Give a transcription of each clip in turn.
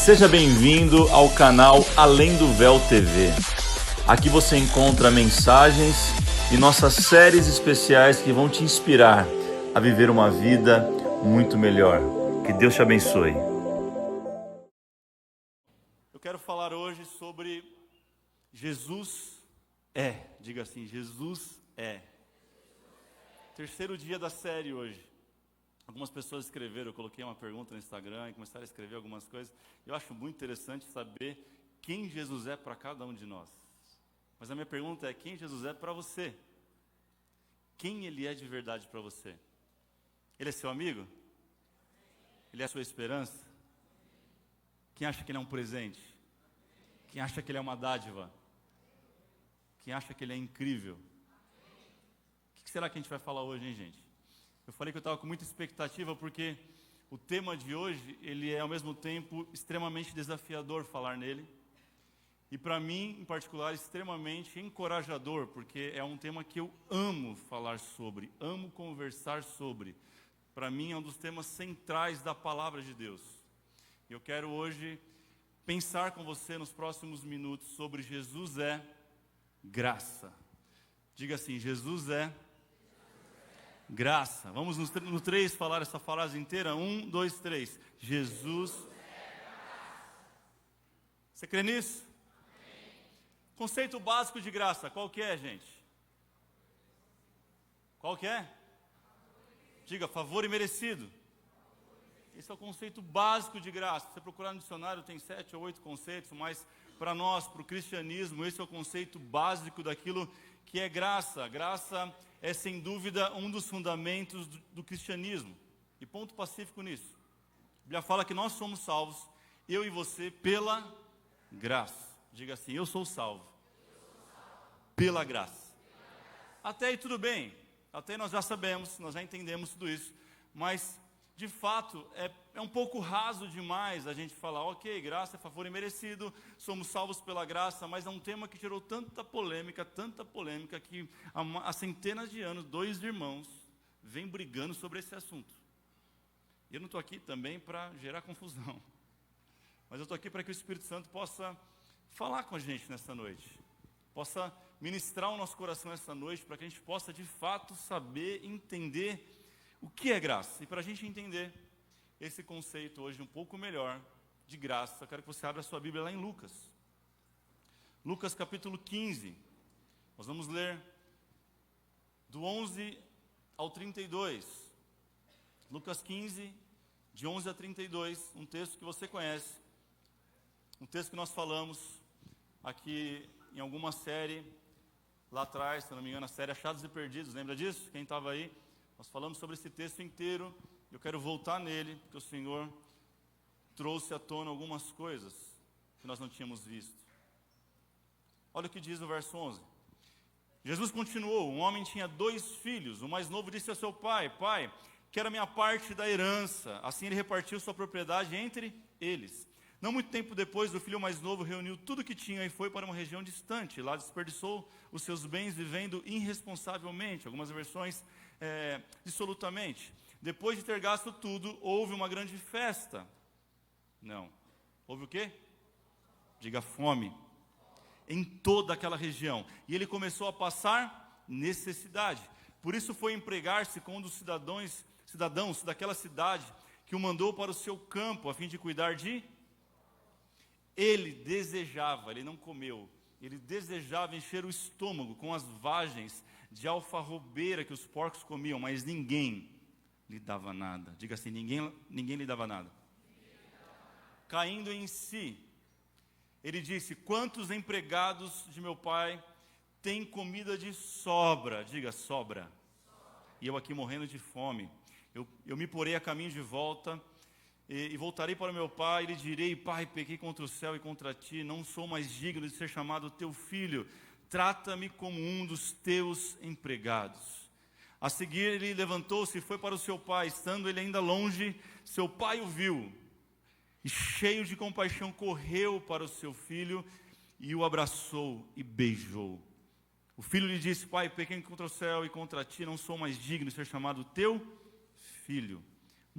Seja bem-vindo ao canal Além do Véu TV. Aqui você encontra mensagens e nossas séries especiais que vão te inspirar a viver uma vida muito melhor. Que Deus te abençoe. Eu quero falar hoje sobre Jesus é. Diga assim, Jesus é. Terceiro dia da série hoje. Algumas pessoas escreveram, eu coloquei uma pergunta no Instagram e começaram a escrever algumas coisas. Eu acho muito interessante saber quem Jesus é para cada um de nós. Mas a minha pergunta é, quem Jesus é para você? Quem Ele é de verdade para você? Ele é seu amigo? Ele é a sua esperança? Quem acha que Ele é um presente? Quem acha que Ele é uma dádiva? Quem acha que Ele é incrível? O que será que a gente vai falar hoje, hein, gente? Eu falei que eu estava com muita expectativa porque o tema de hoje, ele é ao mesmo tempo extremamente desafiador falar nele. E para mim, em particular, extremamente encorajador, porque é um tema que eu amo falar sobre, amo conversar sobre. Para mim é um dos temas centrais da palavra de Deus. Eu quero hoje pensar com você nos próximos minutos sobre Jesus é graça. Diga assim, Jesus é graça. Vamos no 3 falar essa frase inteira? 1, 2, 3. Jesus é graça. Você crê nisso? Amém. Conceito básico de graça, qual que é, gente? Qual que é? Diga, favor imerecido. Esse é o conceito básico de graça. Se você procurar no dicionário, tem 7 ou 8 conceitos, mas para nós, para o cristianismo, esse é o conceito básico daquilo que é graça. Graça é, sem dúvida, um dos fundamentos do cristianismo. E ponto pacífico nisso. A Bíblia fala que nós somos salvos, eu e você, pela graça. Diga assim, eu sou salvo. Pela graça. Até aí tudo bem. Até aí nós já sabemos, nós já entendemos tudo isso. Mas, de fato, é um pouco raso demais a gente falar, ok, graça é favor imerecido, somos salvos pela graça, mas é um tema que gerou tanta polêmica, que há centenas de anos, 2 irmãos vêm brigando sobre esse assunto. E eu não estou aqui também para gerar confusão, mas eu estou aqui para que o Espírito Santo possa falar com a gente nessa noite, possa ministrar o nosso coração essa noite, para que a gente possa de fato saber, entender o que é graça. E para a gente entender esse conceito hoje um pouco melhor de graça, eu quero que você abra a sua Bíblia lá em Lucas. Lucas capítulo 15. Nós vamos ler do 11 ao 32. Lucas 15, de 11 a 32, um texto que você conhece. Um texto que nós falamos aqui em alguma série, lá atrás, se não me engano, a série Achados e Perdidos. Lembra disso? Quem estava aí? Nós falamos sobre esse texto inteiro, eu quero voltar nele, porque o Senhor trouxe à tona algumas coisas que nós não tínhamos visto. Olha o que diz no verso 11. Jesus continuou, um homem tinha 2 filhos, o mais novo disse ao seu pai, pai, quero a minha parte da herança. Assim ele repartiu sua propriedade entre eles. Não muito tempo depois, o filho mais novo reuniu tudo o que tinha e foi para uma região distante. Lá desperdiçou os seus bens vivendo irresponsavelmente. Algumas versões dissolutamente. Depois de ter gasto tudo, houve uma grande festa. Não. Houve o quê? Diga fome. Em toda aquela região. E ele começou a passar necessidade. Por isso foi empregar-se com um dos cidadãos daquela cidade que o mandou para o seu campo a fim de cuidar de... Ele desejava, ele não comeu, ele desejava encher o estômago com as vagens de alfarrobeira que os porcos comiam, mas ninguém lhe dava nada. Diga assim, ninguém lhe dava nada. Caindo em si, ele disse, quantos empregados de meu pai têm comida de sobra? Diga, sobra. E eu aqui morrendo de fome. Eu me porei a caminho de volta e voltarei para meu pai e lhe direi, pai, pequei contra o céu e contra ti, não sou mais digno de ser chamado teu filho. Trata-me como um dos teus empregados. A seguir ele levantou-se e foi para o seu pai. Estando ele ainda longe, seu pai o viu. E cheio de compaixão correu para o seu filho e o abraçou e beijou. O filho lhe disse, pai, pequei contra o céu e contra ti, não sou mais digno de ser chamado teu filho.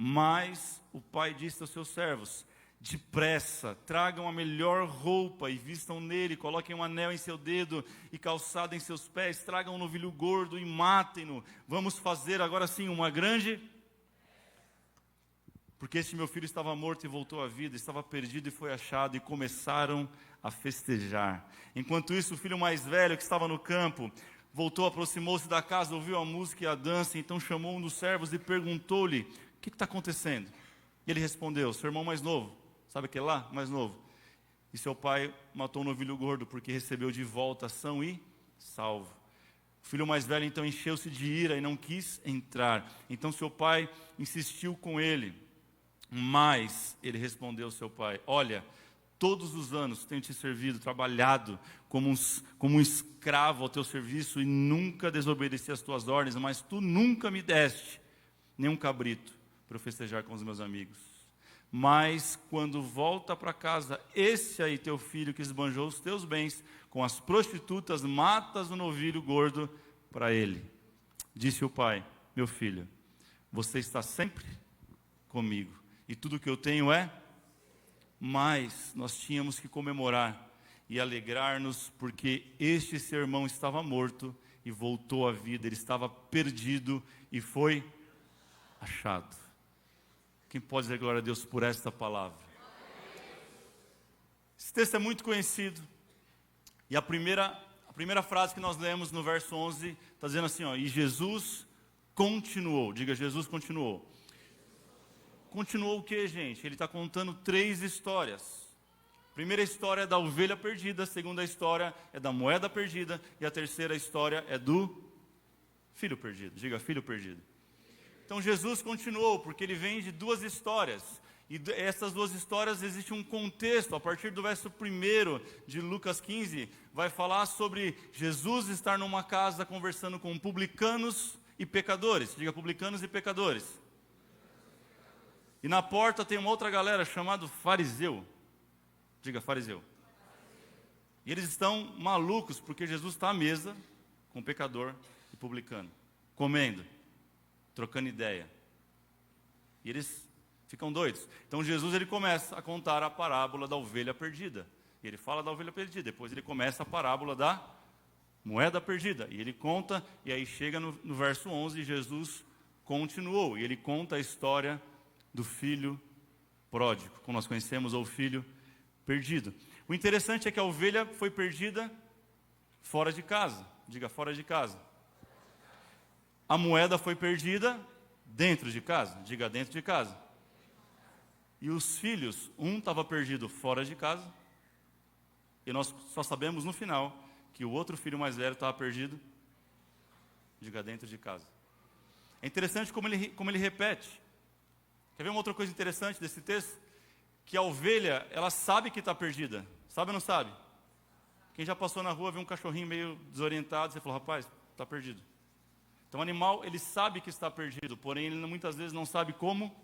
Mas o pai disse aos seus servos, depressa, tragam a melhor roupa e vistam nele, coloquem um anel em seu dedo e calçado em seus pés, tragam um novilho gordo e matem-no. Vamos fazer agora sim uma grande... Porque este meu filho estava morto e voltou à vida, estava perdido e foi achado, e começaram a festejar. Enquanto isso, o filho mais velho, que estava no campo, voltou, aproximou-se da casa, ouviu a música e a dança, então chamou um dos servos e perguntou-lhe: o que está acontecendo? E ele respondeu: seu irmão mais novo, sabe aquele lá? Mais novo. E seu pai matou um novilho gordo, porque recebeu de volta são e salvo. O filho mais velho então encheu-se de ira e não quis entrar. Então seu pai insistiu com ele. Mas ele respondeu ao seu pai: olha, todos os anos tenho te servido, trabalhado como um escravo ao teu serviço e nunca desobedeci às tuas ordens, mas tu nunca me deste nem um cabrito para eu festejar com os meus amigos. Mas quando volta para casa, esse aí teu filho que esbanjou os teus bens com as prostitutas, matas o novilho gordo para ele. Disse o pai: meu filho, você está sempre comigo, e tudo que eu tenho é... Mas nós tínhamos que comemorar e alegrar-nos, porque este seu irmão estava morto e voltou à vida, ele estava perdido e foi achado. Quem pode dizer glória a Deus por esta palavra? Esse texto é muito conhecido, e a primeira frase que nós lemos no verso 11, está dizendo assim, ó, e Jesus continuou. Diga, Jesus continuou. Continuou o que, gente? Ele está contando 3 histórias. A primeira história é da ovelha perdida, a segunda história é da moeda perdida, e a terceira história é do filho perdido. Diga, filho perdido. Então Jesus continuou, porque ele vem de 2 histórias. E essas 2 histórias, existe um contexto. A partir do verso 1 de Lucas 15, vai falar sobre Jesus estar numa casa conversando com publicanos e pecadores. Diga, publicanos e pecadores. E na porta tem uma outra galera chamada fariseu. Diga, fariseu. E eles estão malucos, porque Jesus está à mesa com pecador e publicano, comendo, trocando ideia. E eles ficam doidos. Então Jesus, ele começa a contar a parábola da ovelha perdida. E ele fala da ovelha perdida. Depois ele começa a parábola da moeda perdida. E ele conta, e aí chega no verso 11, Jesus continuou. E ele conta a história do filho pródigo, como nós conhecemos, ou filho perdido. O interessante é que a ovelha foi perdida fora de casa. Diga, fora de casa. A moeda foi perdida dentro de casa. Diga, dentro de casa. E os filhos, um estava perdido fora de casa, e nós só sabemos no final que o outro filho mais velho estava perdido, diga, dentro de casa. É interessante como ele repete. Quer ver uma outra coisa interessante desse texto? Que a ovelha, ela sabe que está perdida. Sabe ou não sabe? Quem já passou na rua, viu um cachorrinho meio desorientado, você falou, rapaz, está perdido. Então o animal, ele sabe que está perdido, porém ele muitas vezes não sabe como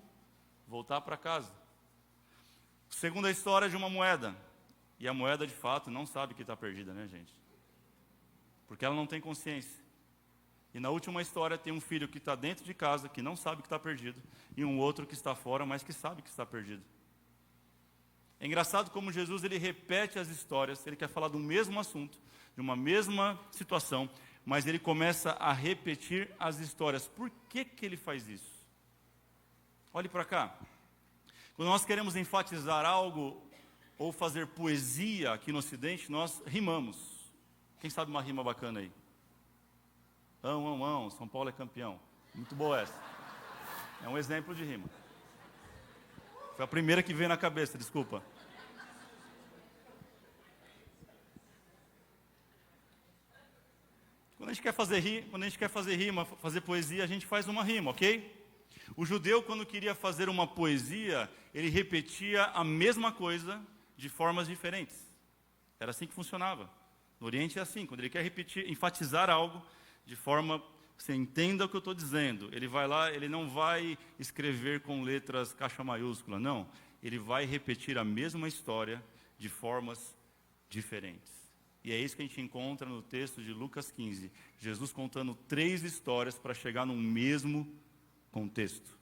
voltar para casa. Segunda história de uma moeda. E a moeda, de fato, não sabe que está perdida, né, gente? Porque ela não tem consciência. E na última história tem um filho que está dentro de casa, que não sabe que está perdido, e um outro que está fora, mas que sabe que está perdido. É engraçado como Jesus, ele repete as histórias, ele quer falar do mesmo assunto, de uma mesma situação, mas ele começa a repetir as histórias. Por que ele faz isso? Olhe para cá. Quando nós queremos enfatizar algo, ou fazer poesia aqui no Ocidente, nós rimamos. Quem sabe uma rima bacana aí? São Paulo é campeão. Muito boa essa. É um exemplo de rima. Foi a primeira que veio na cabeça, desculpa. Quando a gente quer fazer rima, fazer poesia, a gente faz uma rima, ok? O judeu, quando queria fazer uma poesia, ele repetia a mesma coisa de formas diferentes. Era assim que funcionava. No Oriente é assim, quando ele quer repetir, enfatizar algo de forma que você entenda o que eu estou dizendo. Ele vai lá, ele não vai escrever com letras caixa maiúscula, não. Ele vai repetir a mesma história de formas diferentes. E é isso que a gente encontra no texto de Lucas 15. Jesus contando 3 histórias para chegar no mesmo contexto.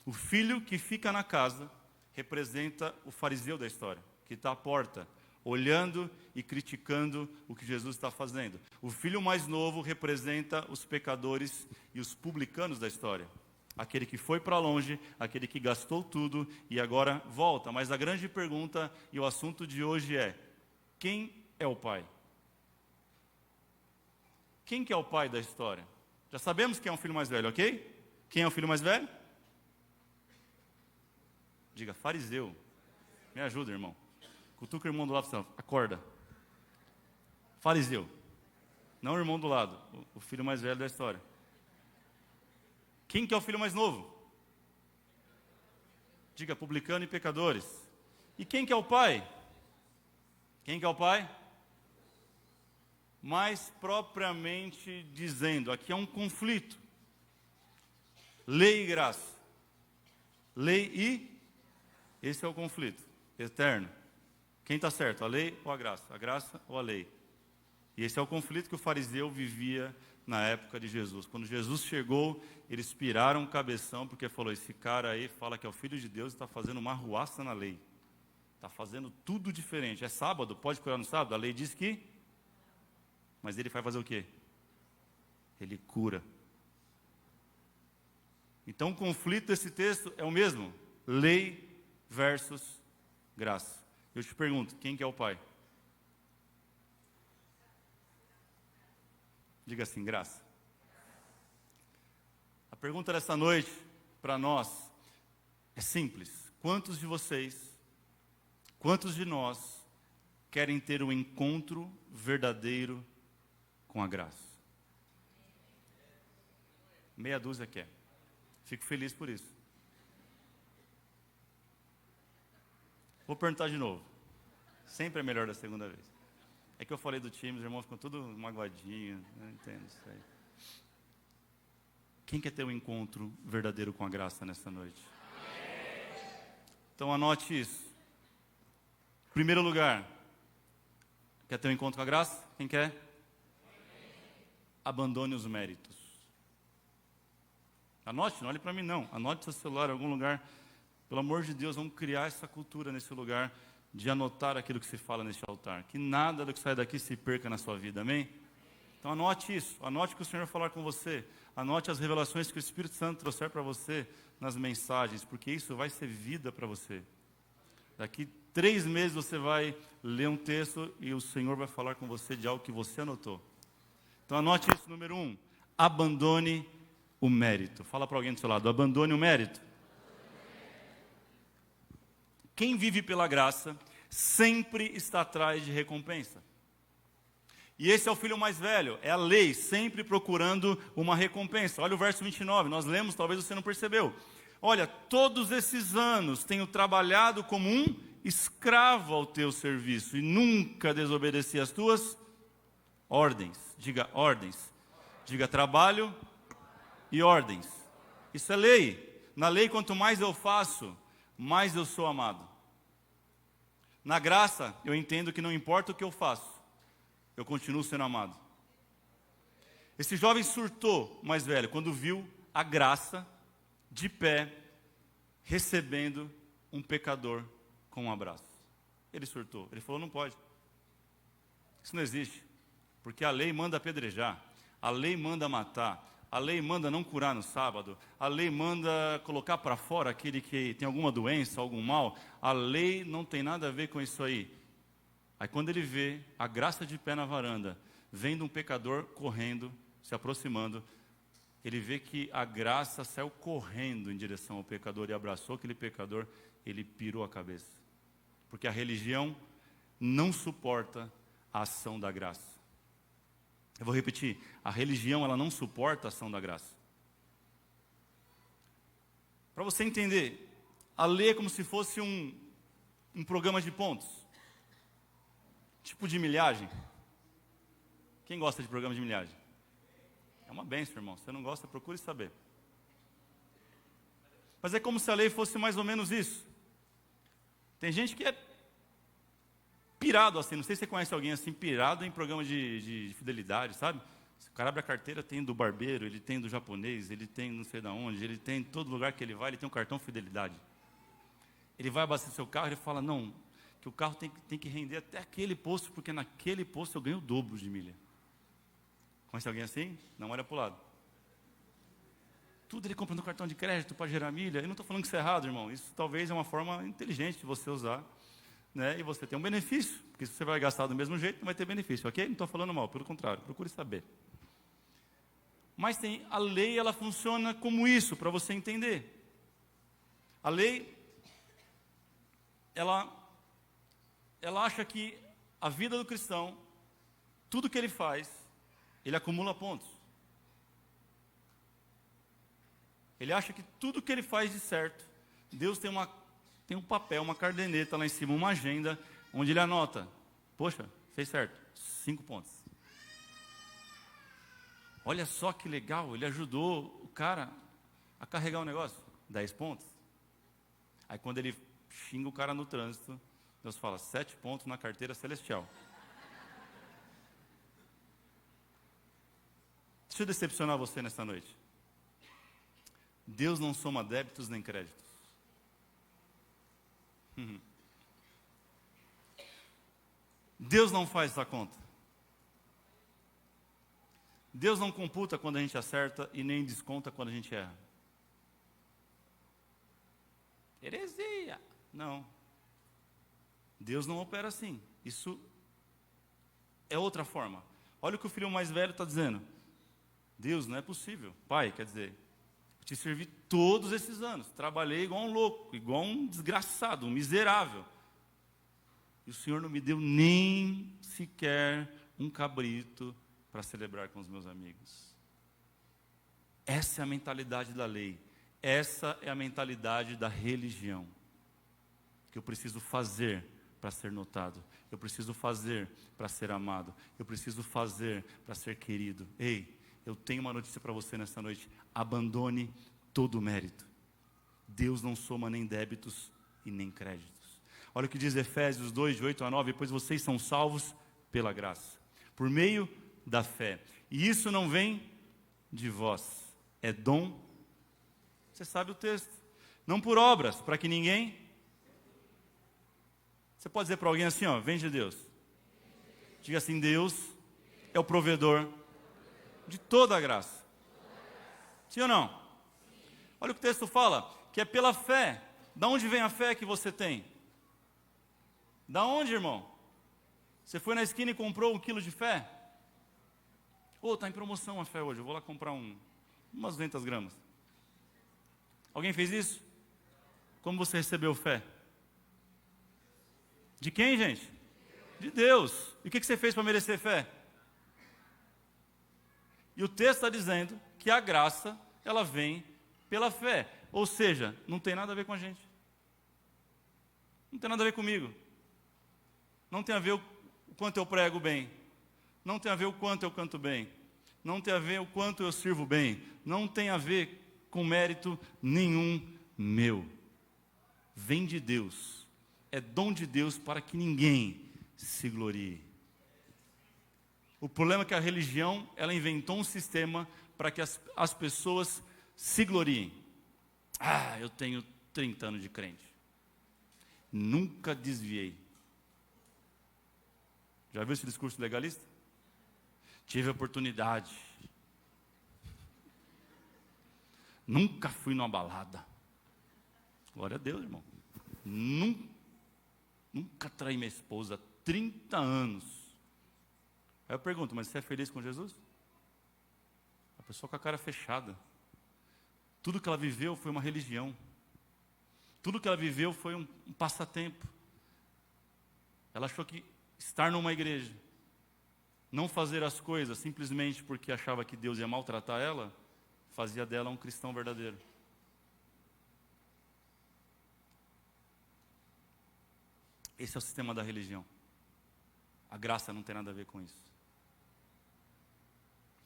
O filho que fica na casa representa o fariseu da história, que está à porta, olhando e criticando o que Jesus está fazendo. O filho mais novo representa os pecadores e os publicanos da história. Aquele que foi para longe, aquele que gastou tudo e agora volta. Mas a grande pergunta e o assunto de hoje é: quem é o pai? Quem que é o pai da história? Já sabemos quem é o filho mais velho, ok? Quem é o filho mais velho? Diga, fariseu. Me ajuda, irmão. Cutuca o irmão do lado, acorda. Fariseu. Não o irmão do lado, o filho mais velho da história. Quem que é o filho mais novo? Diga, publicano e pecadores. E quem que é o pai? Quem que é o pai? Mais propriamente dizendo, aqui é um conflito. Lei e graça. Lei e... Esse é o conflito eterno. Quem está certo, a lei ou a graça? A graça ou a lei? E esse é o conflito que o fariseu vivia na época de Jesus. Quando Jesus chegou, eles piraram o cabeção, porque falou, esse cara aí fala que é o Filho de Deus e está fazendo uma arruaça na lei. Está fazendo tudo diferente. É sábado, pode curar no sábado? A lei diz que... Mas ele vai fazer o quê? Ele cura. Então o conflito desse texto é o mesmo. Lei versus graça. Eu te pergunto, quem que é o pai? Diga assim, graça. A pergunta dessa noite, para nós, é simples. Quantos de vocês, quantos de nós, querem ter um encontro verdadeiro com a graça? Meia dúzia quer. Fico feliz por isso. Vou perguntar de novo. Sempre é melhor da segunda vez. É que eu falei do time, os irmãos ficam tudo magoadinhos. Eu entendo isso aí. Quem quer ter um encontro verdadeiro com a graça nessa noite? Então anote isso. Primeiro lugar, quer ter um encontro com a graça? Quem quer? Abandone os méritos. Anote, não olhe para mim não. Anote seu celular em algum lugar. Pelo amor de Deus, vamos criar essa cultura nesse lugar de anotar aquilo que se fala neste altar. Que nada do que sai daqui se perca na sua vida, amém? Então anote isso, anote o que o Senhor vai falar com você. Anote as revelações que o Espírito Santo trouxer para você nas mensagens, porque isso vai ser vida para você. Daqui 3 meses você vai ler um texto e o Senhor vai falar com você de algo que você anotou. Então anote isso, número 1. Abandone o mérito. Fala para alguém do seu lado, abandone o mérito. Quem vive pela graça sempre está atrás de recompensa. E esse é o filho mais velho, é a lei, sempre procurando uma recompensa. Olha o verso 29, nós lemos, talvez você não percebeu. Olha, todos esses anos tenho trabalhado como um escravo ao teu serviço e nunca desobedeci às tuas ordens. Diga ordens. Diga trabalho e ordens. Isso é lei. Na lei, quanto mais eu faço, mais eu sou amado. Na graça, eu entendo que não importa o que eu faço, eu continuo sendo amado. Esse jovem surtou, mais velho, quando viu a graça de pé, recebendo um pecador com um abraço. Ele surtou, ele falou, não pode. Isso não existe, porque a lei manda apedrejar, a lei manda matar, a lei manda não curar no sábado, a lei manda colocar para fora aquele que tem alguma doença, algum mal. A lei não tem nada a ver com isso aí. Aí quando ele vê a graça de pé na varanda, vendo um pecador correndo, se aproximando, ele vê que a graça saiu correndo em direção ao pecador e abraçou aquele pecador, ele pirou a cabeça. Porque a religião não suporta a ação da graça. Eu vou repetir, a religião ela não suporta a ação da graça. Para você entender, a lei é como se fosse um programa de pontos. Tipo de milhagem. Quem gosta de programa de milhagem? É uma bênção, irmão. Se você não gosta, procure saber. Mas é como se a lei fosse mais ou menos isso. Tem gente que é pirado assim, não sei se você conhece alguém assim, pirado em programa de fidelidade, sabe? O cara abre a carteira, tem do barbeiro, ele tem do japonês, ele tem não sei de onde, ele tem em todo lugar que ele vai, ele tem um cartão fidelidade. Ele vai abastecer seu carro, ele fala, não, que o carro tem que render até aquele posto, porque naquele posto eu ganho o dobro de milha. Conhece alguém assim? Não olha para o lado. Tudo ele compra no cartão de crédito para gerar milha. Eu não estou falando que isso é errado, irmão. Isso talvez é uma forma inteligente de você usar, né? E você tem um benefício, porque se você vai gastar do mesmo jeito, não vai ter benefício, ok? Não estou falando mal, pelo contrário, procure saber. Mas a lei, ela funciona como isso, para você entender. A lei, ela acha que a vida do cristão, tudo que ele faz, ele acumula pontos. Ele acha que tudo que ele faz de certo, Deus tem um papel, uma caderneta lá em cima, uma agenda, onde ele anota, poxa, fez certo, 5 pontos. Olha só que legal, ele ajudou o cara a carregar o negócio, 10 pontos. Aí quando ele xinga o cara no trânsito, Deus fala, 7 pontos na carteira celestial. Deixa eu decepcionar você nessa noite. Deus não soma débitos nem créditos. Deus não faz essa conta. Deus não computa quando a gente acerta e nem desconta quando a gente erra. Heresia. Não. Deus não opera assim. Isso é outra forma. Olha o que o filho mais velho está dizendo. Deus, não é possível. Pai, quer dizer, eu te servi todos esses anos. Trabalhei igual um louco, igual um desgraçado, um miserável. E o Senhor não me deu nem sequer um cabrito para celebrar com os meus amigos. Essa é a mentalidade da lei. Essa é a mentalidade da religião. Que eu preciso fazer para ser notado. Eu preciso fazer para ser amado. Eu preciso fazer para ser querido. Ei, eu tenho uma notícia para você nessa noite. Abandone todo o mérito. Deus não soma nem débitos e nem créditos. Olha o que diz Efésios 2, de 8 a 9. Pois vocês são salvos pela graça, por meio da fé. E isso não vem de vós. É dom. Você sabe o texto. Não por obras, para que ninguém... Você pode dizer para alguém assim, ó, vem de Deus. Diga assim, Deus é o provedor de toda a graça. Sim ou não? Olha o que o texto fala, que é pela fé. Da onde vem a fé que você tem? Da onde, irmão? Você foi na esquina e comprou 1 quilo de fé? Está em promoção a fé hoje, eu vou lá comprar umas 200 gramas. Alguém fez isso? Como você recebeu fé? De quem, gente? De Deus. E o que você fez para merecer fé? E o texto está dizendo que a graça, ela vem pela fé. Ou seja, não tem nada a ver com a gente. Não tem nada a ver comigo. Não tem a ver o quanto eu prego bem. Não tem a ver o quanto eu canto bem. Não tem a ver o quanto eu sirvo bem. Não tem a ver com mérito nenhum meu. Vem de Deus. É dom de Deus para que ninguém se glorie. O problema é que a religião, ela inventou um sistema para que as pessoas se gloriem. Eu tenho 30 anos de crente. Nunca desviei. Já viu esse discurso legalista? Tive a oportunidade. Nunca fui numa balada. Glória a Deus, irmão. Nunca traí minha esposa há 30 anos. Aí eu pergunto, mas você é feliz com Jesus? A pessoa com a cara fechada. Tudo que ela viveu foi uma religião. Tudo que ela viveu foi um passatempo. Ela achou que estar numa igreja, não fazer as coisas simplesmente porque achava que Deus ia maltratar ela, fazia dela um cristão verdadeiro. Esse é o sistema da religião. A graça não tem nada a ver com isso.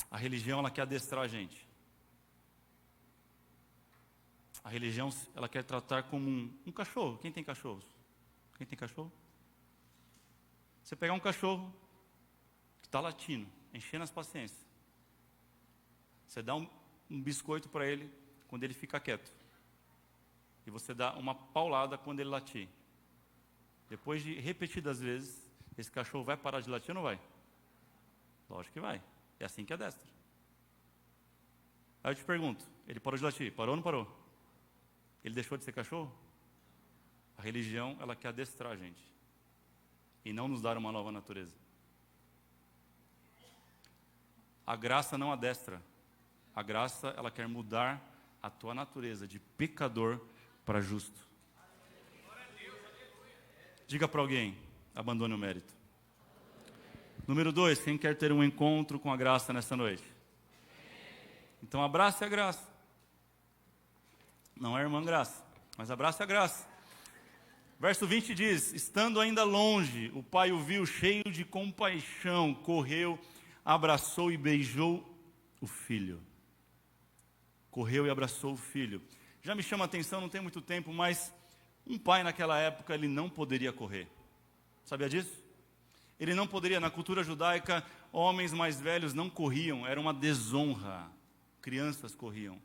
A religião, ela quer adestrar a gente. A religião, ela quer tratar como um cachorro. Quem tem cachorros? Quem tem cachorro? Você pegar um cachorro que está latindo, enchendo as paciências. Você dá um biscoito para ele quando ele fica quieto. E e você dá uma paulada quando ele latir. Depois de repetidas vezes, esse cachorro vai parar de latir ou não vai? Lógico que vai. É assim que adestra. Aí eu te pergunto, ele parou de latir? Parou ou não parou? Ele deixou de ser cachorro? A religião, ela quer adestrar a gente. E não nos dar uma nova natureza. A graça não adestra. A graça, ela quer mudar a tua natureza de pecador para justo. Diga para alguém, abandone o mérito. Número 2, quem quer ter um encontro com a graça nessa noite? Então abrace a graça. Não é a irmã graça, mas abrace a graça. Verso 20 diz, estando ainda longe, o pai o viu cheio de compaixão, correu, abraçou e beijou o filho. Correu e abraçou o filho. Já me chama a atenção, não tem muito tempo, mas um pai naquela época, ele não poderia correr. Sabia disso? Ele não poderia, na cultura judaica, homens mais velhos não corriam, era uma desonra. Crianças corriam.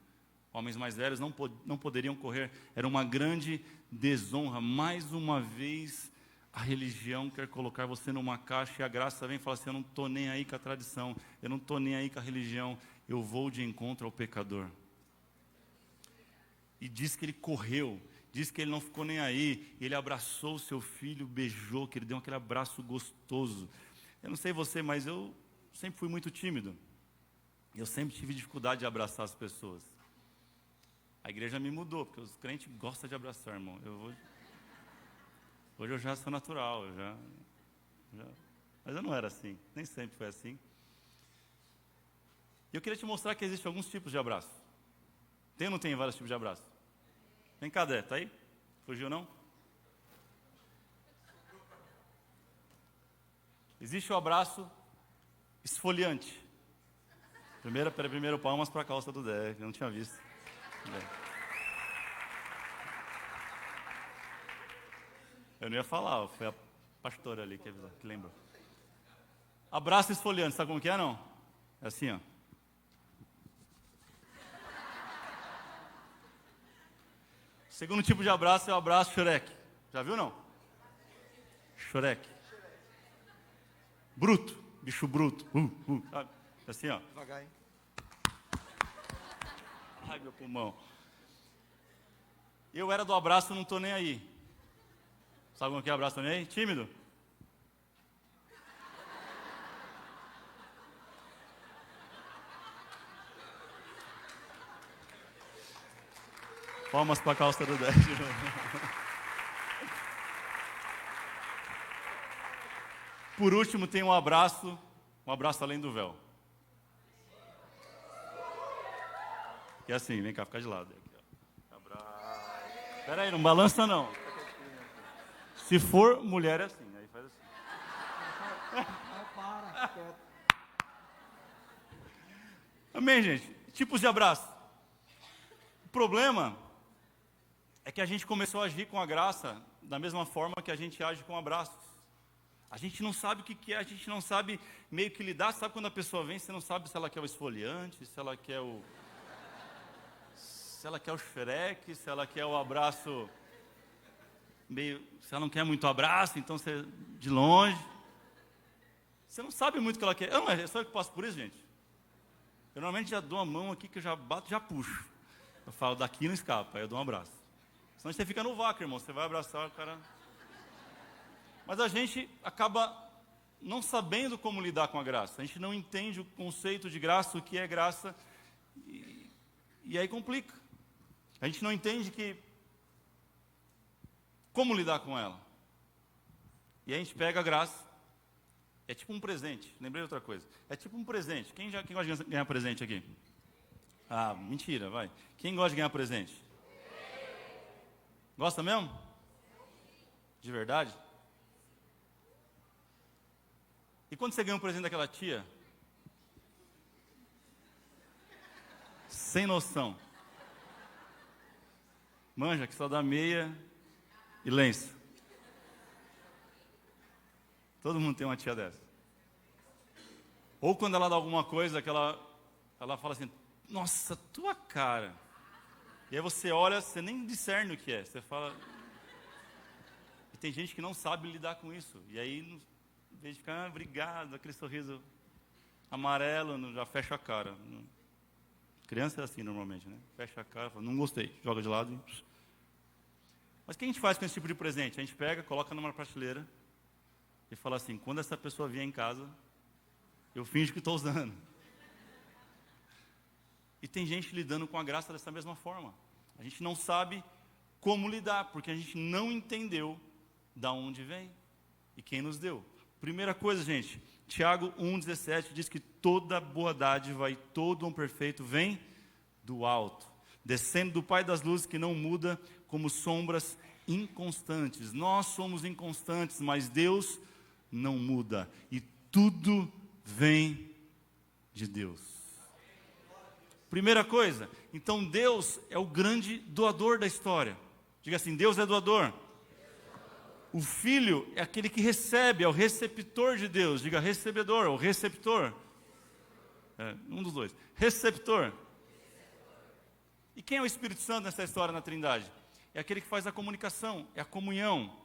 Homens mais velhos não poderiam correr, era uma grande desonra. Mais uma vez, a religião quer colocar você numa caixa e a graça vem e fala assim, eu não estou nem aí com a tradição, eu não estou nem aí com a religião, eu vou de encontro ao pecador. E diz que ele correu, diz que ele não ficou nem aí, ele abraçou o seu filho, beijou, que ele deu aquele abraço gostoso. Eu não sei você, mas eu sempre fui muito tímido. Eu sempre tive dificuldade de abraçar as pessoas. A igreja me mudou, porque os crentes gostam de abraçar, irmão. Hoje eu já sou natural, mas eu não era assim, nem sempre foi assim. E eu queria te mostrar que existem alguns tipos de abraço. Tem ou não tem vários tipos de abraço? Vem cá, Dé, tá aí? Fugiu não? Existe o abraço esfoliante. Primeiro palmas para a calça do Dé, que eu não tinha visto. Eu não ia falar, foi a pastora ali que lembrou. Abraço esfoliante, sabe como que é, não? É assim, ó. Segundo tipo de abraço é o abraço Shrek. Já viu, não? Shrek. Bruto, bicho bruto. Sabe? Assim, ó. Devagar, hein? Ai, meu pulmão. Eu era do abraço, não tô nem aí. Sabe como que é abraço também aí? Tímido. Palmas para a calça do 10 de novo. Por último, tem um abraço além do véu. E assim, vem cá, fica de lado. Abraço. Espera aí, não balança não. Se for mulher é assim, aí faz assim. Amém, gente? Tipos de abraço. O problema é que a gente começou a agir com a graça da mesma forma que a gente age com abraços. A gente não sabe o que é, a gente não sabe meio que lidar. Sabe quando a pessoa vem, você não sabe se ela quer o esfoliante, se ela quer o Shrek, se ela quer o abraço meio... Se ela não quer muito abraço, então você de longe. Você não sabe muito o que ela quer. Não, é só eu que passo por isso, gente. Eu normalmente já dou a mão aqui, que eu já bato, já puxo. Eu falo, daqui não escapa, aí eu dou um abraço. Senão você fica no vácuo, irmão. Você vai abraçar o cara... Mas a gente acaba não sabendo como lidar com a graça. A gente não entende o conceito de graça, o que é graça. E aí complica. A gente não entende como lidar com ela. E a gente pega a graça. É tipo um presente. Lembrei de outra coisa. É tipo um presente. Quem gosta de ganhar presente aqui? Ah, mentira, vai. Quem gosta de ganhar presente? Gosta mesmo? De verdade? E quando você ganha um presente daquela tia? Sem noção. Manja, que só dá meia e lenço. Todo mundo tem uma tia dessa. Ou quando ela dá alguma coisa que ela fala assim, nossa, tua cara. E aí você olha, você nem discerne o que é. Você fala... E tem gente que não sabe lidar com isso. E aí, em vez de ficar, obrigado, aquele sorriso amarelo, já fecha a cara. Criança é assim normalmente, né? Fecha a cara, fala, não gostei, joga de lado. Mas o que a gente faz com esse tipo de presente? A gente pega, coloca numa prateleira e fala assim, quando essa pessoa vier em casa, eu finjo que estou usando. E tem gente lidando com a graça dessa mesma forma. A gente não sabe como lidar, porque a gente não entendeu da onde vem e quem nos deu. Primeira coisa, gente, Tiago 1,17 diz que toda boa dádiva e todo dom perfeito vem do alto, descendo do Pai das luzes, que não muda, como sombras inconstantes. Nós somos inconstantes, mas Deus não muda. E tudo vem de Deus. Primeira coisa, então Deus é o grande doador da história. Diga assim, Deus é doador. O Filho é aquele que recebe, é o receptor de Deus. Diga recebedor, ou receptor. Um dos dois. Receptor. E quem é o Espírito Santo nessa história na Trindade? É aquele que faz a comunicação, é a comunhão.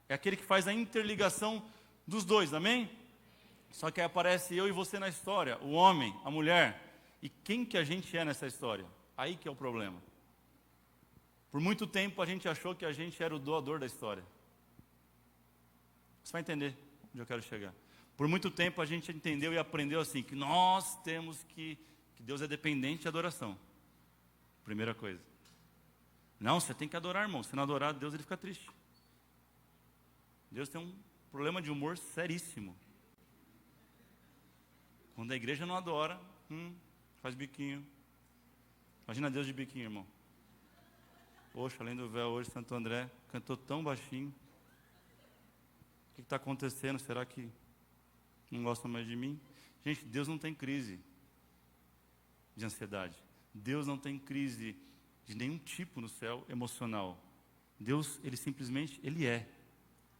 É aquele que faz a interligação dos dois, amém? Só que aí aparece eu e você na história, o homem, a mulher. E quem que a gente é nessa história? Aí que é o problema. Por muito tempo a gente achou que a gente era o doador da história. Você vai entender onde eu quero chegar. Por muito tempo a gente entendeu e aprendeu assim, que nós temos que Deus é dependente de adoração. Primeira coisa. Não, você tem que adorar, irmão. Se não adorar Deus, ele fica triste. Deus tem um problema de humor seríssimo. Quando a igreja não adora, faz biquinho. Imagina Deus de biquinho, irmão. Poxa, além do véu hoje, Santo André cantou tão baixinho. O que está acontecendo? Será que não gostam mais de mim? Gente, Deus não tem crise de ansiedade. Deus não tem crise de nenhum tipo no céu emocional. Deus, ele simplesmente, ele é.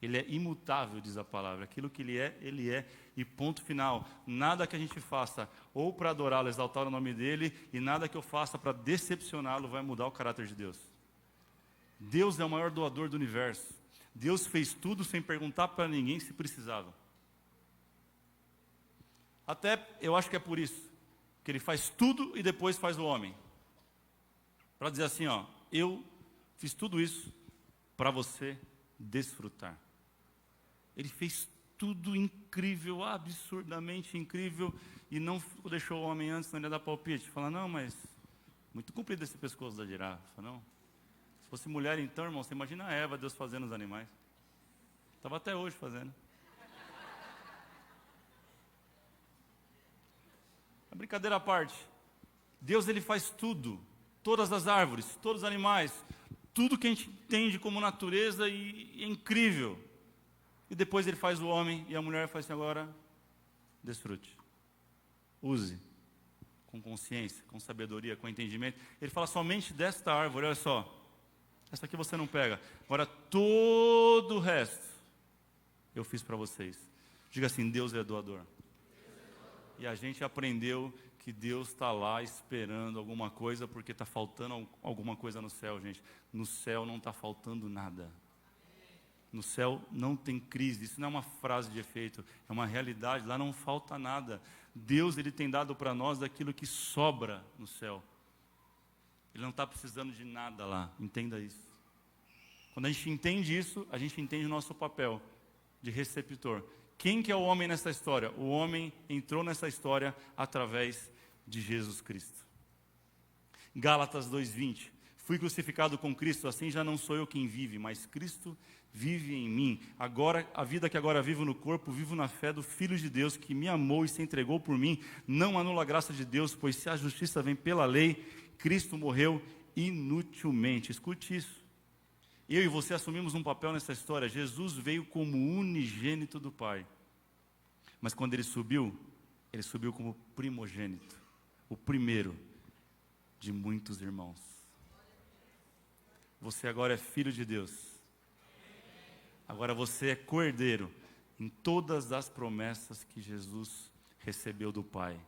Ele é imutável, diz a palavra. Aquilo que ele é, e ponto final. Nada que a gente faça ou para adorá-lo, exaltar o nome dele, e nada que eu faça para decepcioná-lo vai mudar o caráter de Deus. Deus é o maior doador do universo. Deus fez tudo sem perguntar para ninguém se precisava. Até, eu acho que é por isso, que ele faz tudo e depois faz o homem. Para dizer assim, ó, eu fiz tudo isso para você desfrutar. Ele fez tudo incrível, absurdamente incrível, e não deixou o homem antes, não ia dar palpite. Fala, não, mas muito comprido esse pescoço da girafa, não. Se fosse mulher então, irmão, você imagina a Eva, Deus fazendo os animais. Estava até hoje fazendo. A brincadeira à parte, Deus ele faz tudo, todas as árvores, todos os animais, tudo que a gente entende como natureza e é incrível. E depois ele faz o homem e a mulher faz assim, agora, desfrute. Use, com consciência, com sabedoria, com entendimento. Ele fala somente desta árvore, olha só, essa aqui você não pega. Agora todo o resto, eu fiz para vocês. Diga assim, Deus é doador. E a gente aprendeu que Deus está lá esperando alguma coisa, porque está faltando alguma coisa no céu, gente. No céu não está faltando nada. No céu não tem crise, isso não é uma frase de efeito, é uma realidade, lá não falta nada. Deus ele tem dado para nós daquilo que sobra no céu. Ele não está precisando de nada lá, entenda isso. Quando a gente entende isso, a gente entende o nosso papel de receptor. Quem que é o homem nessa história? O homem entrou nessa história através de Jesus Cristo. Gálatas 2:20. Fui crucificado com Cristo, assim já não sou eu quem vive, mas Cristo vive em mim. Agora, a vida que agora vivo no corpo, vivo na fé do Filho de Deus, que me amou e se entregou por mim. Não anula a graça de Deus, pois se a justiça vem pela lei, Cristo morreu inutilmente. Escute isso. Eu e você assumimos um papel nessa história. Jesus veio como unigênito do Pai. Mas quando ele subiu como primogênito. O primeiro de muitos irmãos. Você agora é filho de Deus. Agora você é co-herdeiro em todas as promessas que Jesus recebeu do Pai.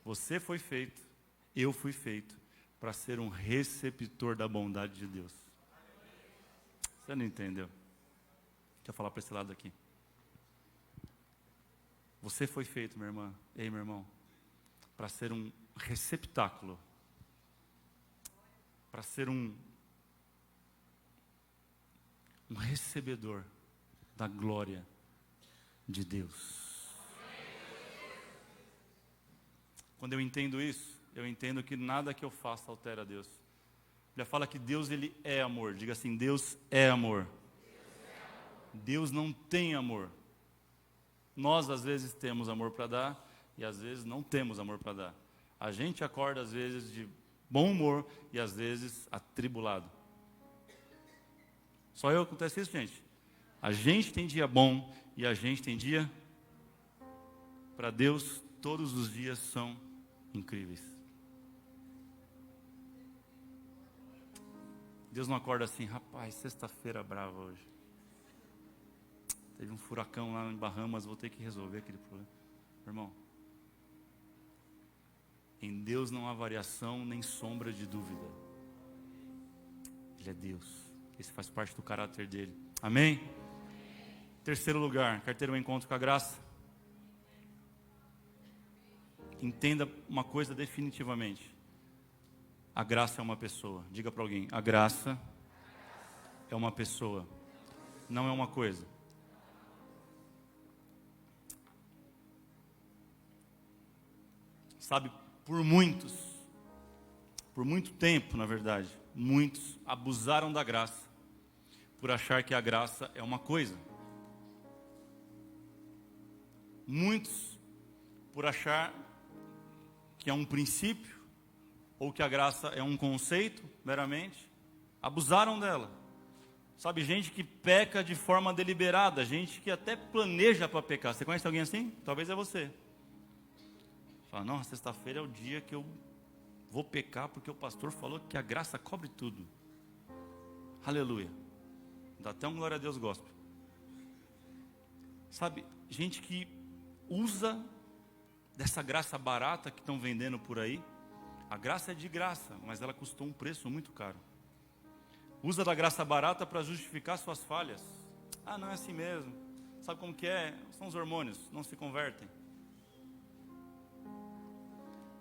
Você foi feito, eu fui feito, para ser um receptor da bondade de Deus. Você não entendeu? Deixa eu falar para esse lado aqui. Você foi feito, minha irmã, ei, meu irmão, para ser um receptáculo, para ser um recebedor da glória de Deus. Quando eu entendo isso, eu entendo que nada que eu faça altera Deus. Já fala que Deus, Ele é amor. Diga assim, Deus é amor. Deus não tem amor. Nós, às vezes, temos amor para dar e, às vezes, não temos amor para dar. A gente acorda, às vezes, de bom humor e, às vezes, atribulado. Só eu acontece isso, gente. A gente tem dia bom e a gente tem dia... Para Deus, todos os dias são incríveis. Deus não acorda assim, rapaz, sexta-feira brava hoje. Teve um furacão lá em Bahamas, vou ter que resolver aquele problema. Irmão, em Deus não há variação nem sombra de dúvida. Ele é Deus. Esse faz parte do caráter dele. Amém? Terceiro lugar, quer ter um encontro com a graça? Entenda uma coisa definitivamente. A graça é uma pessoa. Diga para alguém, a graça é uma pessoa, não é uma coisa. Sabe, por muito tempo, na verdade, muitos abusaram da graça, por achar que a graça é uma coisa. Muitos, por achar que é um princípio, ou que a graça é um conceito, meramente, abusaram dela. Sabe, gente que peca de forma deliberada, gente que até planeja para pecar. Você conhece alguém assim? Talvez é você. Fala, não, sexta-feira é o dia que eu vou pecar, porque o pastor falou que a graça cobre tudo. Aleluia. Dá até um glória a Deus gospel. Sabe, gente que usa dessa graça barata que estão vendendo por aí. A graça é de graça, mas ela custou um preço muito caro. Usa da graça barata para justificar suas falhas. Ah, não é assim mesmo. Sabe como que é? São os hormônios, não se convertem.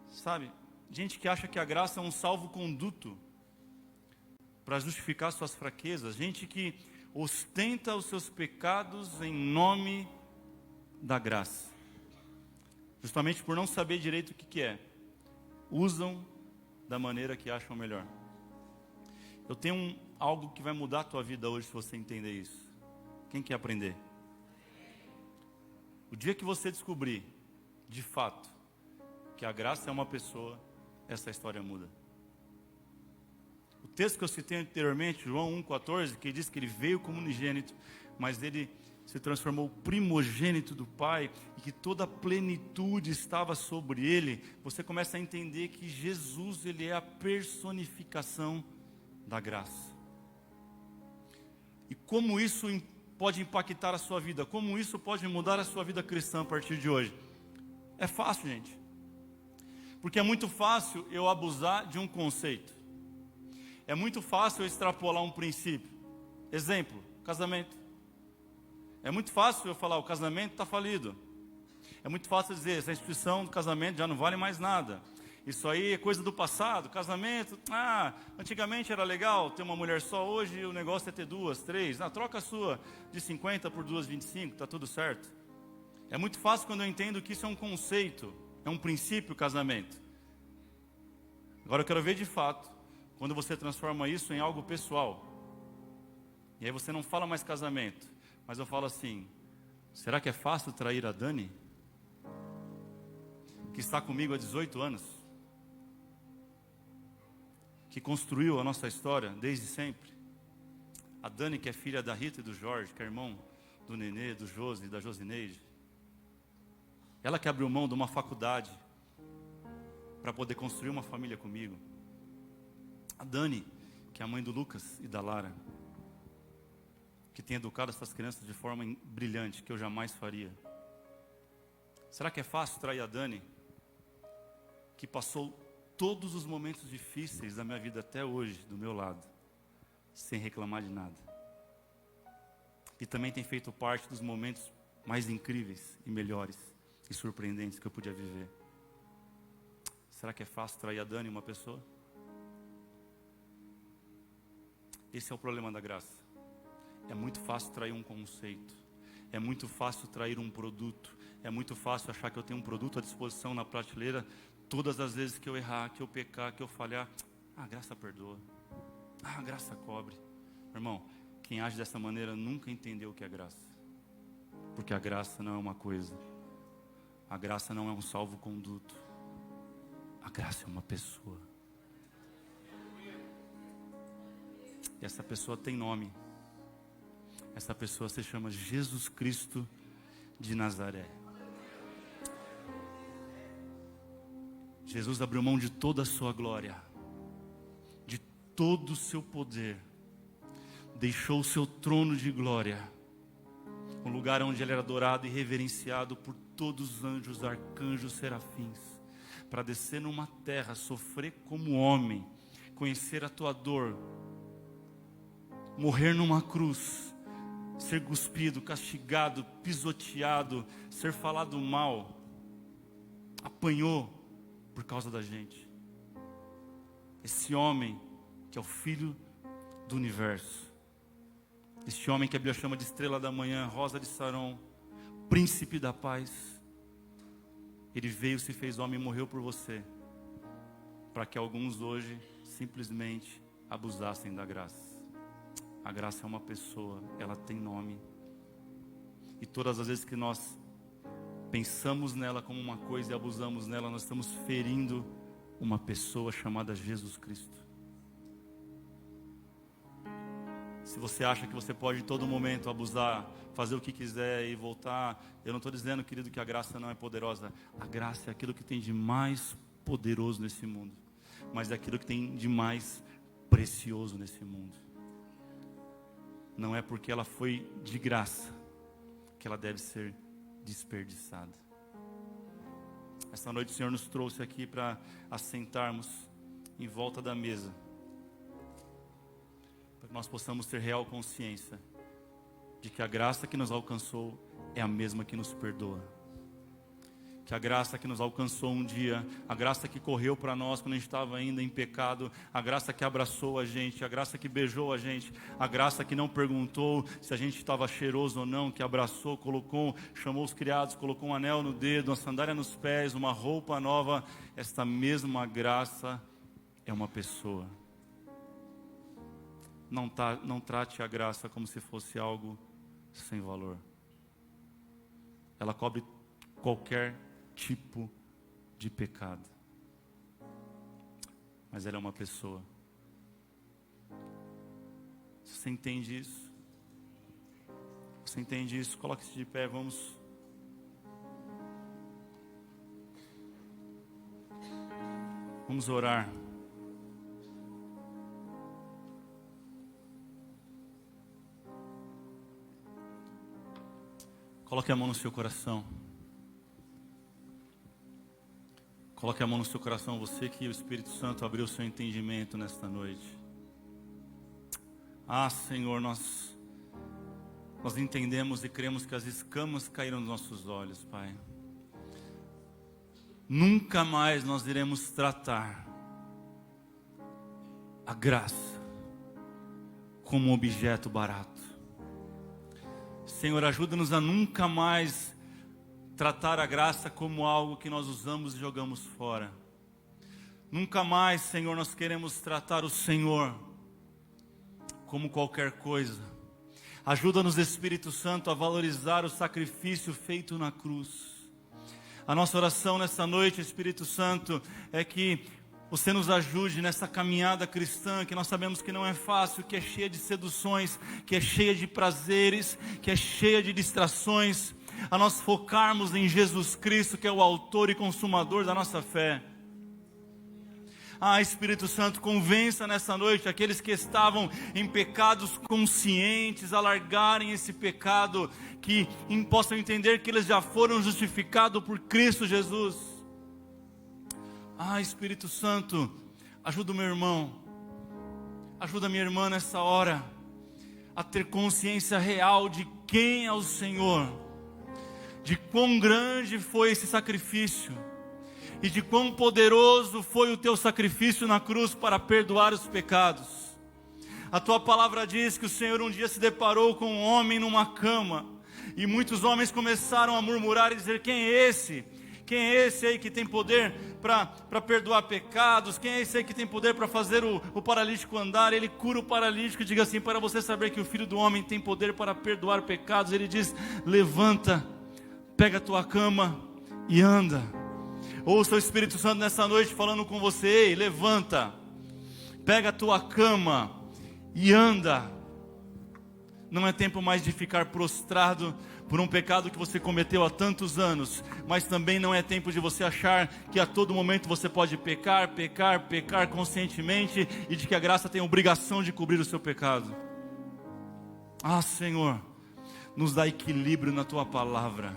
Sabe, gente que acha que a graça é um salvo-conduto para justificar suas fraquezas. Gente que ostenta os seus pecados em nome da graça. Justamente por não saber direito o que é. Usam da maneira que acham melhor. Eu tenho algo que vai mudar a tua vida hoje se você entender isso. Quem quer aprender? O dia que você descobrir, de fato, que a graça é uma pessoa, essa história muda. O texto que eu citei anteriormente, João 1,14, que diz que ele veio como unigênito, mas ele se transformou primogênito do Pai, e que toda a plenitude estava sobre ele. Você começa a entender que Jesus, ele é a personificação da graça. E como isso pode impactar a sua vida, como isso pode mudar a sua vida cristã a partir de hoje? É fácil, gente. Porque é muito fácil eu abusar de um conceito. É muito fácil eu extrapolar um princípio. Exemplo, casamento. É muito fácil eu falar, o casamento está falido. É muito fácil dizer, essa instituição do casamento já não vale mais nada. Isso aí é coisa do passado, casamento, antigamente era legal ter uma mulher só, hoje o negócio é ter duas, três. Troca a sua de 50 por 2,25, está tudo certo. É muito fácil quando eu entendo que isso é um conceito, é um princípio, casamento. Agora eu quero ver de fato, quando você transforma isso em algo pessoal. E aí você não fala mais casamento, mas eu falo assim, será que é fácil trair a Dani? Que está comigo há 18 anos. Que construiu a nossa história desde sempre. A Dani, que é filha da Rita e do Jorge, que é irmão do Nenê, do Josi e da Josineide. Ela que abriu mão de uma faculdade para poder construir uma família comigo. A Dani, que é a mãe do Lucas e da Lara, que tem educado essas crianças de forma brilhante, que eu jamais faria. Será que é fácil trair a Dani, que passou todos os momentos difíceis da minha vida até hoje, do meu lado, sem reclamar de nada. E também tem feito parte dos momentos mais incríveis e melhores e surpreendentes que eu podia viver. Será que é fácil trair a Dani, uma pessoa? Esse é o problema da graça. É muito fácil trair um conceito. É muito fácil trair um produto. É muito fácil achar que eu tenho um produto à disposição na prateleira. Todas as vezes que eu errar, que eu pecar, que eu falhar, a graça perdoa. A graça cobre. Irmão, quem age dessa maneira nunca entendeu o que é graça. Porque a graça não é uma coisa. A graça não é um salvo-conduto. A graça é uma pessoa. E essa pessoa tem nome. Essa pessoa se chama Jesus Cristo de Nazaré. Jesus abriu mão de toda a sua glória, de todo o seu poder, deixou o seu trono de glória, um lugar onde ele era adorado e reverenciado por todos os anjos, arcanjos, serafins, para descer numa terra, sofrer como homem, conhecer a tua dor, morrer numa cruz, ser cuspido, castigado, pisoteado, ser falado mal, apanhou por causa da gente. Esse homem que é o Filho do universo, esse homem que a Bíblia chama de estrela da manhã, rosa de Saron, príncipe da paz, ele veio, se fez homem e morreu por você, para que alguns hoje simplesmente abusassem da graça. A graça é uma pessoa, ela tem nome. E todas as vezes que nós pensamos nela como uma coisa e abusamos nela, nós estamos ferindo uma pessoa chamada Jesus Cristo. Se você acha que você pode em todo momento abusar, fazer o que quiser e voltar, eu não estou dizendo, querido, que a graça não é poderosa. A graça é aquilo que tem de mais poderoso nesse mundo, mas é aquilo que tem de mais precioso nesse mundo. Não é porque ela foi de graça que ela deve ser desperdiçada. Essa noite o Senhor nos trouxe aqui para assentarmos em volta da mesa, para que nós possamos ter real consciência de que a graça que nos alcançou é a mesma que nos perdoa. Que a graça que nos alcançou um dia, a graça que correu para nós quando a gente estava ainda em pecado, a graça que abraçou a gente, a graça que beijou a gente, a graça que não perguntou se a gente estava cheiroso ou não, que abraçou, colocou, chamou os criados, colocou um anel no dedo, uma sandália nos pés, uma roupa nova. Esta mesma graça é uma pessoa. Não trate a graça como se fosse algo sem valor. Ela cobre qualquer tipo de pecado, mas ela é uma pessoa. Você entende isso? Você entende isso? Coloque-se de pé, vamos orar. Coloque a mão no seu coração. Coloque a mão no seu coração, você que o Espírito Santo abriu o seu entendimento nesta noite. Ah, Senhor, nós entendemos e cremos que as escamas caíram nos nossos olhos, Pai. Nunca mais nós iremos tratar a graça como um objeto barato. Senhor, ajuda-nos a nunca mais tratar a graça como algo que nós usamos e jogamos fora. Nunca mais, Senhor, nós queremos tratar o Senhor como qualquer coisa. Ajuda-nos, Espírito Santo, a valorizar o sacrifício feito na cruz. A nossa oração nessa noite, Espírito Santo, é que você nos ajude nessa caminhada cristã, que nós sabemos que não é fácil, que é cheia de seduções, que é cheia de prazeres, que é cheia de distrações, a nós focarmos em Jesus Cristo, que é o autor e consumador da nossa fé. Ah, Espírito Santo, convença nessa noite aqueles que estavam em pecados conscientes a largarem esse pecado, que possam entender que eles já foram justificados por Cristo Jesus. Espírito Santo, ajuda o meu irmão, ajuda a minha irmã nessa hora a ter consciência real de quem é o Senhor, de quão grande foi esse sacrifício e de quão poderoso foi o teu sacrifício na cruz para perdoar os pecados. A tua palavra diz que o Senhor um dia se deparou com um homem numa cama, e muitos homens começaram a murmurar e dizer: quem é esse? Quem é esse aí que tem poder para perdoar pecados? Quem é esse aí que tem poder para fazer o paralítico andar? Ele cura o paralítico. Diga assim: para você saber que o Filho do Homem tem poder para perdoar pecados, ele diz: levanta, pega a tua cama e anda. Ouça o Espírito Santo nessa noite falando com você: ei, levanta, pega a tua cama e anda. Não é tempo mais de ficar prostrado por um pecado que você cometeu há tantos anos, mas também não é tempo de você achar que a todo momento você pode pecar conscientemente, e de que a graça tem a obrigação de cobrir o seu pecado. Senhor, nos dá equilíbrio na tua palavra,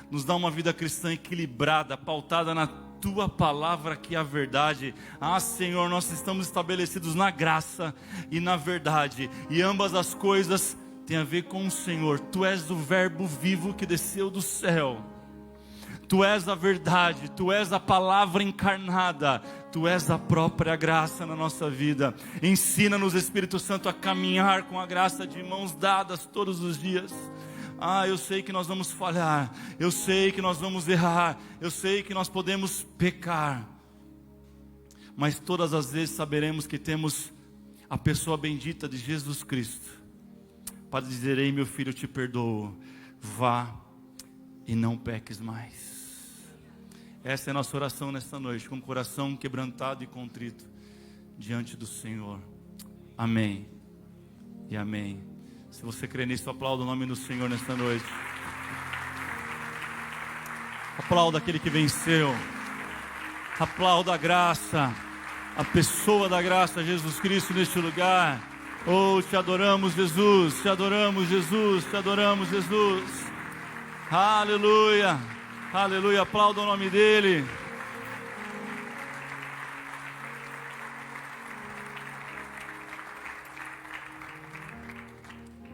nos dá uma vida cristã equilibrada, pautada na tua palavra que é a verdade. Senhor, nós estamos estabelecidos na graça e na verdade, e ambas as coisas tem a ver com o Senhor. Tu és o verbo vivo que desceu do céu, Tu és a verdade, Tu és a palavra encarnada, Tu és a própria graça na nossa vida. Ensina-nos, Espírito Santo, a caminhar com a graça de mãos dadas todos os dias. Eu sei que nós vamos falhar, eu sei que nós vamos errar, eu sei que nós podemos pecar, mas todas as vezes saberemos que temos a pessoa bendita de Jesus Cristo para dizer: ei, meu filho, eu te perdoo, vá e não peques mais. Essa é a nossa oração nesta noite, com o coração quebrantado e contrito diante do Senhor. Amém e amém. Se você crê nisso, aplauda o nome do Senhor nesta noite. Aplauda aquele que venceu. Aplauda a graça, a pessoa da graça, Jesus Cristo, neste lugar. Te adoramos, Jesus, te adoramos, Jesus, te adoramos, Jesus. Aleluia, aleluia, aplauda o nome dEle.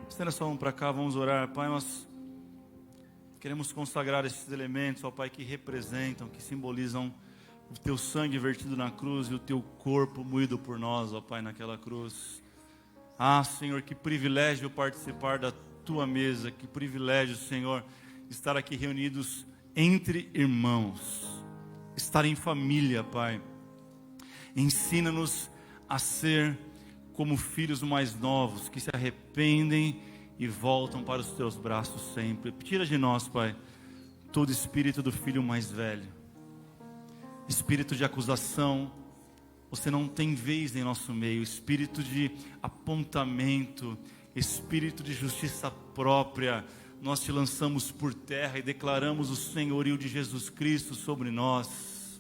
Estenda sua mão para cá, vamos orar. Pai, nós queremos consagrar esses elementos, ó Pai, que representam, que simbolizam o Teu sangue vertido na cruz e o Teu corpo moído por nós, ó Pai, naquela cruz. Senhor, que privilégio participar da Tua mesa, que privilégio, Senhor, estar aqui reunidos entre irmãos, estar em família, Pai. Ensina-nos a ser como filhos mais novos, que se arrependem e voltam para os Teus braços sempre. Tira de nós, Pai, todo espírito do filho mais velho, espírito de acusação. Você não tem vez em nosso meio. Espírito de apontamento, espírito de justiça própria, nós te lançamos por terra e declaramos o senhorio de Jesus Cristo sobre nós.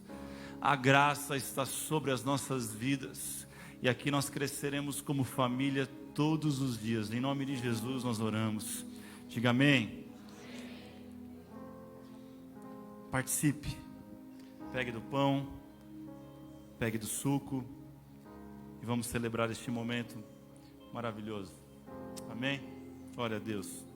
A graça está sobre as nossas vidas, e aqui nós cresceremos como família todos os dias. Em nome de Jesus nós oramos. Diga amém. Participe. Pegue do pão, pegue do suco, e vamos celebrar este momento maravilhoso. Amém? Glória a Deus.